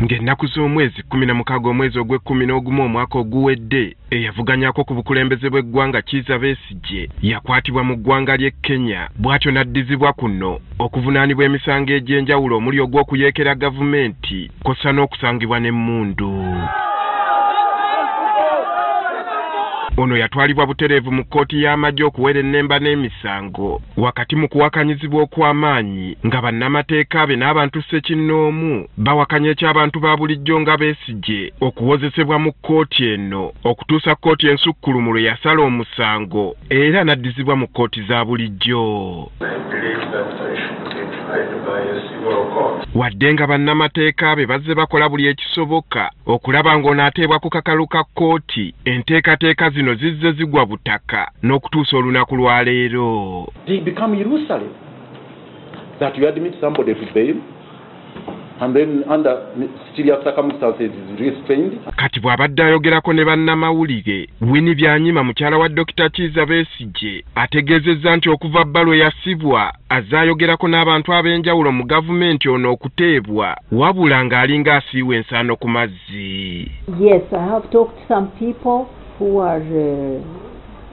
Ng'ennaku z'omwezi 16 omwezi ogw'Ekkumi omwaka oguwedde eyavuganyako ku bukulembeze bw'eggwanga Kizza Besigye yakwatibwa mu ggwanga ly'e Kenya bw'atyo n'addizibwa kuno okuvunaanibwa emisango egy'enjawulo omuli ogw'okuyeekera gavumenti kosa n'okusangibwa n'emmundu. Ono yatwalibwa butereevu mu kkooti y'amagye okuwera ennemba n'emisango wakati mu kuwakanyizibwa okw'amaanyi nga bannamateeka be n'abantu ssekinnoomu bawakanya eky'abantu ba bulijjo nga Besigye okuwozesebwa mu kkooti eno okutuusa kkooti ensukkulumu lwe yasala omusango era n'addizibwa mu kkooti za bulijjo. Wadde nga bannamateeka be bazze bakola buli ekisoboka okulaba ng'onaateebwa ku kakalu ka kkooti, enteekateeka zino zizze zigwa butaka n'okutuusa olunaku lwa leero. It become usually that you admit somebody to bail and then under serious circumstances is restrained. Kati bw'abadde ayogerako ne bannamawulire, Winnie Byanyima mukyala wa Dr. Kizza Besigye ategeezezza nti okuva bbalwe yasibwa azze ayogerako n'abantu ab'enjawulo mu gavumenti ono okuteebwa wabula ng'alinga asiiwa ensaano ku mazzi. Yes, I have talked to some people who are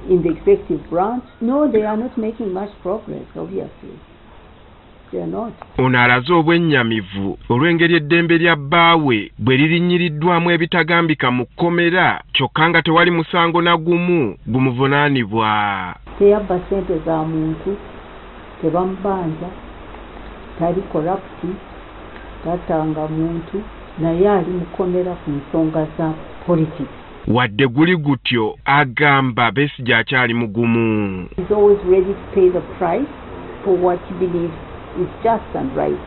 in the executive branch. No, they are not making much progress, obviously. Ono alaze obwennyamivu olw'engeri eddembe lya bbaawe bwe lirinnyiddwamu ebitagambika mu kkomera kyokka nga tewali musango na gumu gumuvunaanibwa. Teyabba ssente za muntu, tebamubanja, tali korapti, tatanga muntu, naye ali mu kkomera ku nsonga za politics. Wadde guli gutyo agamba Besigye akyali mugumu. He's always ready to pay the price for what he believes is just and right.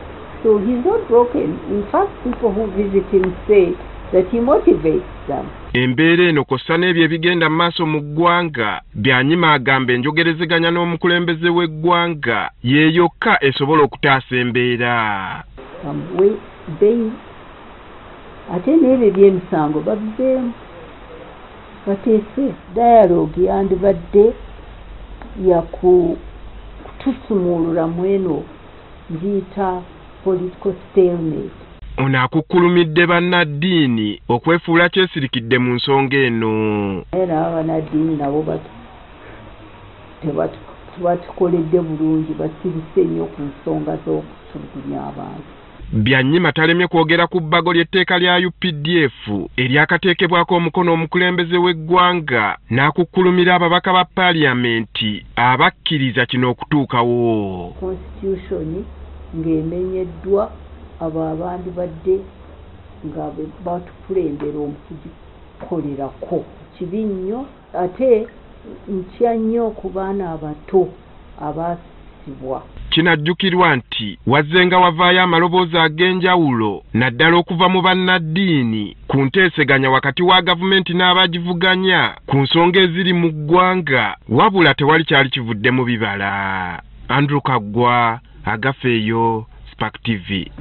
So he's not broken. In fact, people who visit him say that he motivates them. Embeera eno kossa n'ebyo ebigenda mu maaso mu ggwanga, Byanyima agamba enjogerezeganya n'omukulembeze w'eggwanga yeeyokka esobola okutaasa embeera. Ate n'ebyo eby'emisango babiveemu bateese dialogue yandibadde yakutusumulula mweno ngiyita political stalemate. Ono akukkulumidde bannaddiini okwefuula kyesirikidde mu nsonga eno. Era abannaddiini nabo tebatukoledde bulungi, basirise nnyo ku nsonga z'okutulugunya abantu. Byanyima talemye kwogera ku bbago ly'etteeka lya UPDF eryakateekebwako omukono omukulembeze w'eggwanga n'akukkulumira ababaka ba paaliyamenti abakkiriza kino okutuukawo. Constitution ng'emenyeddwa abo abandi badde nga batukulembera okugikolerako kibi nnyo ate ntya nnyo ku baana abato abaasibwa. Kinajjukirwa nti wazzenga wavaayo amaloboozi ag'enjawulo naddala okuva mu bannaddiini ku nteeseganya wakati wa gavumenti n'abagivuganya ku nsonga eziri mu ggwanga wabula tewali kyali kivudde mu bibala. Andrew Kaggwa, Agafeeyo, Spark TV.